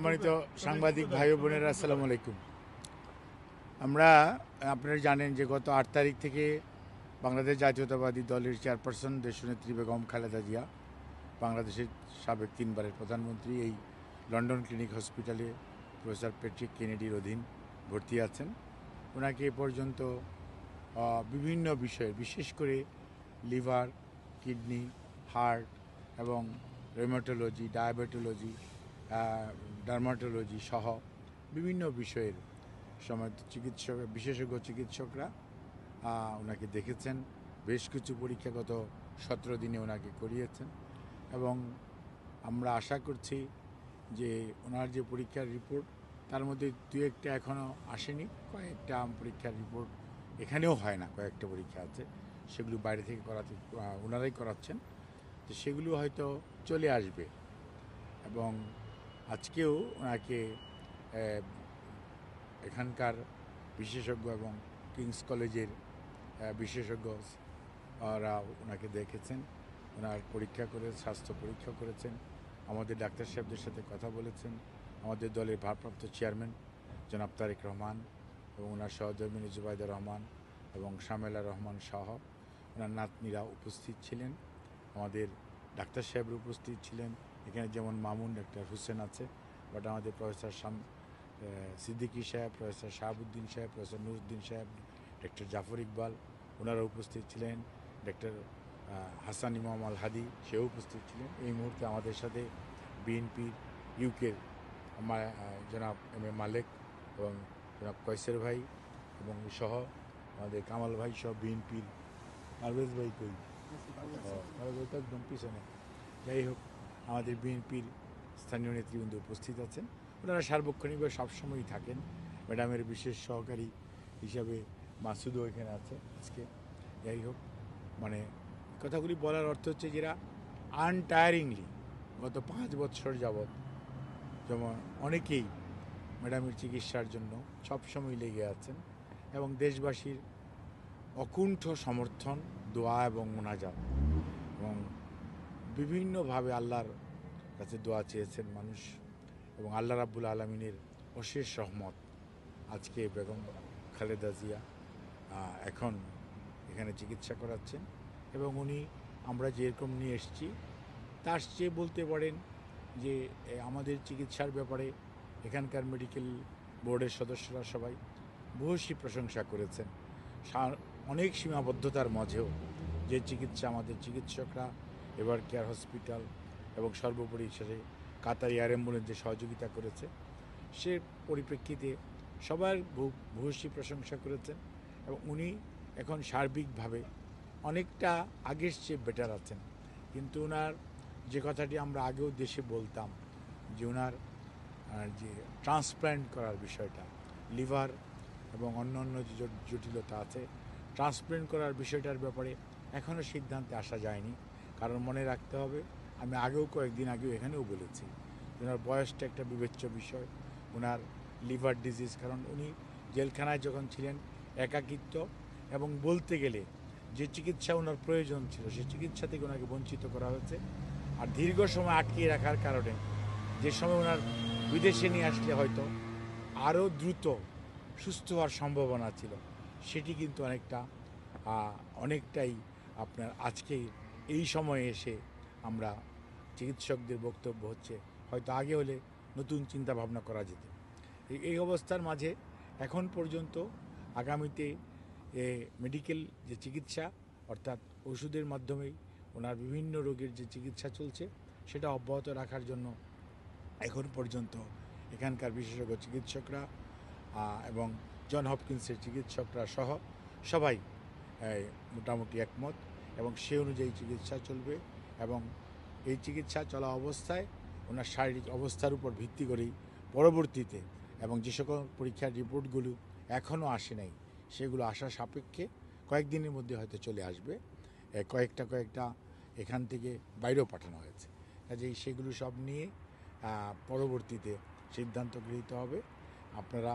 সম্মানিত সাংবাদিক ভাই বোনেরা, আসসালামু আলাইকুম। আপনারা জানেন যে গত 8 তারিখ থেকে বাংলাদেশ জাতীয়তাবাদী দলের চেয়ারপারসন দেশনেত্রী বেগম খালেদা জিয়া, বাংলাদেশের সাবেক 3বারের প্রধানমন্ত্রী, এই লন্ডন ক্লিনিক হসপিটালে প্রফেসর প্যাট্রিক কেনেডির অধীন ভর্তি আছেন। ওনাকে এ পর্যন্ত বিভিন্ন বিষয়ে, বিশেষ করে লিভার, কিডনি, হার্ট এবং রেমাটোলজি, ডায়াবেটোলজি, ডার্মাটোলজি সহ বিভিন্ন বিষয়ের সময় বিশেষজ্ঞ চিকিৎসকরা ওনাকে দেখেছেন। বেশ কিছু পরীক্ষা গত 17 দিনে ওনাকে করিয়েছেন এবং আমরা আশা করছি যে ওনার যে পরীক্ষার রিপোর্ট, তার মধ্যে দু একটা এখনও আসেনি। কয়েকটা পরীক্ষার রিপোর্ট এখানেও হয় না, কয়েকটা পরীক্ষা আছে, সেগুলো বাইরে থেকে ওনারাই করাচ্ছেন। তো সেগুলো হয়তো চলে আসবে এবং আজকেও ওনাকে এখানকার বিশেষজ্ঞ এবং কিংস কলেজের বিশেষজ্ঞরা ওনাকে দেখেছেন, ওনার পরীক্ষা করে স্বাস্থ্য পরীক্ষা করেছেন, আমাদের ডাক্তার সাহেবদের সাথে কথা বলেছেন। আমাদের দলের ভারপ্রাপ্ত চেয়ারম্যান জনাব তারেক রহমান এবং ওনার সহধর্মী জুবাইদা রহমান এবং শামেলা রহমান সহ ওনার নাতনিরা উপস্থিত ছিলেন। আমাদের ডাক্তার সাহেবরা উপস্থিত ছিলেন। এখানে যেমন মামুন ডাক্তার হুসেন আছে, বাট আমাদের প্রফেসর সিদ্দিকী সাহেব, প্রফেসর শাহাবুদ্দিন সাহেব, প্রফেসর নুরুদ্দিন সাহেব, ডক্টর জাফর ইকবাল ওনারা উপস্থিত ছিলেন। ডক্টর হাসান ইমাম আল হাদি সেও উপস্থিত ছিলেন। এই মুহূর্তে আমাদের সাথে বিএনপির ইউকের জনাব এম এ মালেক এবং জনাব কয়সের ভাই এবং সহ আমাদের কামাল ভাই সহ বিএনপির পারভেজ ভাই কই তো একদম পিছনে, যাই হোক আমাদের বিএনপির স্থানীয় নেতৃবৃন্দ উপস্থিত আছেন। ওনারা সার্বক্ষণিকভাবে সবসময়ই থাকেন। ম্যাডামের বিশেষ সহকারী হিসাবে মাসুদও এখানে আছে আজকে। যাই হোক, কথাগুলি বলার অর্থ হচ্ছে যারা আনটায়ারিংলি গত 5 বছর যাবৎ যেমন অনেকেই ম্যাডামের চিকিৎসার জন্য সবসময় লেগে আছেন এবং দেশবাসীর অকুণ্ঠ সমর্থন, দোয়া এবং মোনাজাত এবং বিভিন্নভাবে আল্লাহর কাছে দোয়া চেয়েছেন মানুষ এবং আল্লাহ রাব্বুল আলমিনের অশেষ রহমত। আজকে বেগম খালেদা জিয়া এখন এখানে চিকিৎসা করাচ্ছেন এবং উনি আমরা যেরকম নিয়ে এসেছি তার চেয়ে বলতে পারেন যে আমাদের চিকিৎসার ব্যাপারে এখানকার মেডিকেল বোর্ডের সদস্যরা সবাই ভূয়সী প্রশংসা করেছেন। অনেক সীমাবদ্ধতার মাঝেও যে চিকিৎসা আমাদের চিকিৎসকরা এবার কেয়ার হসপিটাল এবং সর্বোপরি শেষে কাতার এয়ার অ্যাম্বুলেন্সে সহযোগিতা করেছে, সে পরিপ্রেক্ষিতে সবার ভূয়সী প্রশংসা করেছেন এবং উনি এখন সার্বিকভাবে অনেকটা আগের চেয়ে বেটার আছেন। কিন্তু ওনার যে কথাটি আমরা আগেও দেশে বলতাম যে ওনার যে ট্রান্সপ্ল্যান্ট করার বিষয়টা, লিভার এবং অন্যান্য যে জটিলতা আছে, ট্রান্সপ্ল্যান্ট করার বিষয়টার ব্যাপারে এখনও সিদ্ধান্তে আসা যায়নি। কারণ মনে রাখতে হবে, আমি কয়েকদিন আগেও এখানেও বলেছি, ওনার বয়সটা একটা বিবেচ্য বিষয়। ওনার লিভার ডিজিজ, কারণ উনি জেলখানায় যখন ছিলেন একাকিত্ব এবং বলতে গেলে যে চিকিৎসা ওনার প্রয়োজন ছিল সেই চিকিৎসা থেকে ওনাকে বঞ্চিত করা হয়েছে। আর দীর্ঘ সময় আটকিয়ে রাখার কারণে যে সময় ওনার বিদেশে নিয়ে আসলে হয়তো আরও দ্রুত সুস্থ হওয়ার সম্ভাবনা ছিল, সেটি কিন্তু অনেকটাই আপনার আজকে এই সময়ে এসে আমরা চিকিৎসকদের বক্তব্য হচ্ছে হয়তো আগে হলে নতুন চিন্তা ভাবনা করা যেত। এই অবস্থার মাঝে এখন পর্যন্ত আগামীতে মেডিকেল যে চিকিৎসা অর্থাৎ ওষুধের মাধ্যমেই ওনার বিভিন্ন রোগের যে চিকিৎসা চলছে সেটা অব্যাহত রাখার জন্য এখন পর্যন্ত এখানকার বিশেষজ্ঞ চিকিৎসকরা এবং জন হপকিন্সের চিকিৎসকরা সহ সবাই মোটামুটি একমত এবং সে অনুযায়ী চিকিৎসা চলবে এবং এই চিকিৎসা চলা অবস্থায় ওনার শারীরিক অবস্থার উপর ভিত্তি করেই পরবর্তীতে এবং যে সকল পরীক্ষার রিপোর্টগুলো এখনও আসে নাই সেগুলো আসা সাপেক্ষে কয়েকদিনের মধ্যে হয়তো চলে আসবে। কয়েকটা এখান থেকে বাইরেও পাঠানো হয়েছে, কাজেই সেগুলো সব নিয়ে পরবর্তীতে সিদ্ধান্ত গৃহীত হবে। আপনারা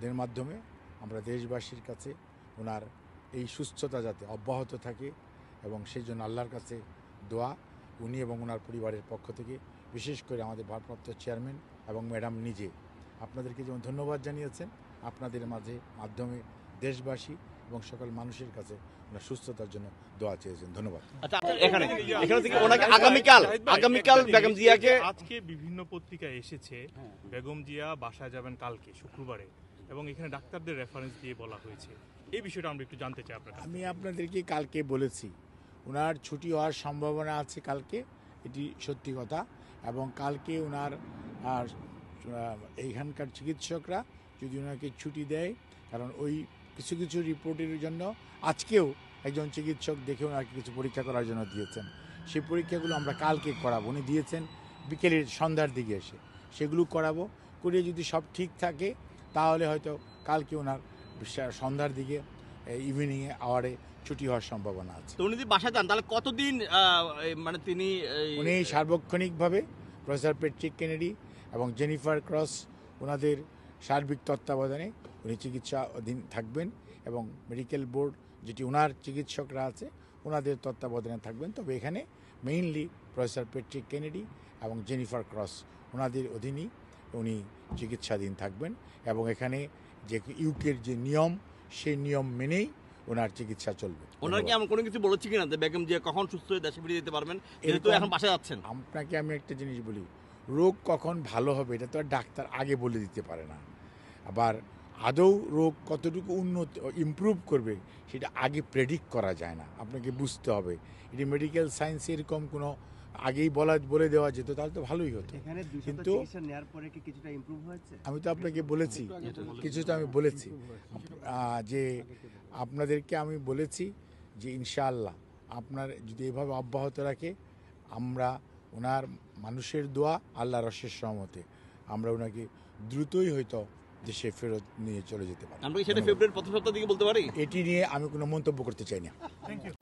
দের মাধ্যমে আমরা দেশবাসীর কাছে ওনার এই সুস্থতা যাতে অব্যাহত থাকে এবং সেই জন্য আল্লাহর কাছে দোয়া, উনি এবং ওনার পরিবারের পক্ষ থেকে, বিশেষ করে আমাদের ভারপ্রাপ্ত চেয়ারম্যান এবং ম্যাডাম নিজে আপনাদেরকে যেমন ধন্যবাদ জানিয়েছেন, আপনাদের মাধ্যমে দেশবাসী এবং সকল মানুষের কাছে ওনার সুস্থতার জন্য দোয়া চেয়েছেন। ধন্যবাদ। আচ্ছা, এখানে থেকে ওনাকে আগামীকাল বেগম জিয়াকে আজকে বিভিন্ন পত্রিকায় এসেছে বেগম জিয়া বাসায় যাবেন কালকে শুক্রবারে, এবং এখানে ডাক্তারদের রেফারেন্স দিয়ে বলা হয়েছে। এই বিষয়টা আমরা একটু জানতে চাই আপনার কাছে। আমি আপনাদেরকে কালকে বলেছি ওনার ছুটি হওয়ার সম্ভাবনা আছে কালকে, এটি সত্যি কথা। এবং কালকে ওনার এইখানকার চিকিৎসকরা যদি ওনাকে ছুটি দেয়, কারণ ওই কিছু কিছু রিপোর্টের জন্য আজকেও একজন চিকিৎসক দেখে ওনাকে কিছু পরীক্ষা করার জন্য দিয়েছেন। সেই পরীক্ষাগুলো আমরা কালকে করাবো। উনি দিয়েছেন বিকেলের সন্ধ্যার দিকে এসে, সেগুলো করাবো। করে যদি সব ঠিক থাকে তাহলে হয়তো কালকে ওনার সন্ধ্যার দিকে ইভিনিংয়ে আওয়ারে ছুটি হওয়ার সম্ভাবনা আছে। তো উনি যদি বাসায় যান তাহলে কতদিন মানে তিনি উনি সার্বক্ষণিকভাবে প্রফেসর প্যাট্রিক কেনেডি এবং জেনিফার ক্রস ওনাদের সার্বিক তত্ত্বাবধানে উনি চিকিৎসা অধীন থাকবেন, এবং মেডিকেল বোর্ড যেটি ওনার চিকিৎসকরা আছে ওনাদের তত্ত্বাবধানে থাকবেন। তবে এখানে মেইনলি প্রফেসর প্যাট্রিক কেনেডি এবং জেনিফার ক্রস ওনাদের অধীনেই উনি চিকিৎসাধীন থাকবেন, এবং এখানে যে ইউকের যে নিয়ম সেই নিয়ম মেনেই ওনার চিকিৎসা চলবে। ওনারা কি এমন কোনো কিছু বলেছে কিনা যে বেগম জিয়া কখন সুস্থ হয়ে দেশে ফিরে যেতে পারবেন, যেহেতু এখন বাসায় যাচ্ছেন? আপনাকে আমি একটা জিনিস বলি, রোগ কখন ভালো হবে এটা তো আর ডাক্তার আগে বলে দিতে পারে না। আবার আদৌ রোগ কতটুকু ইমপ্রুভ করবে সেটা আগে প্রেডিক্ট করা যায় না, আপনাকে বুঝতে হবে। এটি মেডিকেল সায়েন্সে এরকম কোনো আগেই বলে দেওয়া যেত তাহলে তো ভালোই হতো। কিন্তু আমি তো আপনাকে বলেছি, কিছুটা আমি বলেছি যে আপনাদেরকে আমি বলেছি যে ইনশাআল্লাহ আপনার যদি এভাবে অব্যাহত রাখে, আমরা ওনার মানুষের দোয়া আল্লাহ রসের সহমতে আমরা ওনাকে দ্রুতই হয়তো দেশে ফেরত নিয়ে চলে যেতে পারি। আমরা কি সেটা ফেব্রুয়ারির প্রথম সপ্তাহ দিকে বলতে পারি? এটি নিয়ে আমি কোনো মন্তব্য করতে চাই না। Thank you.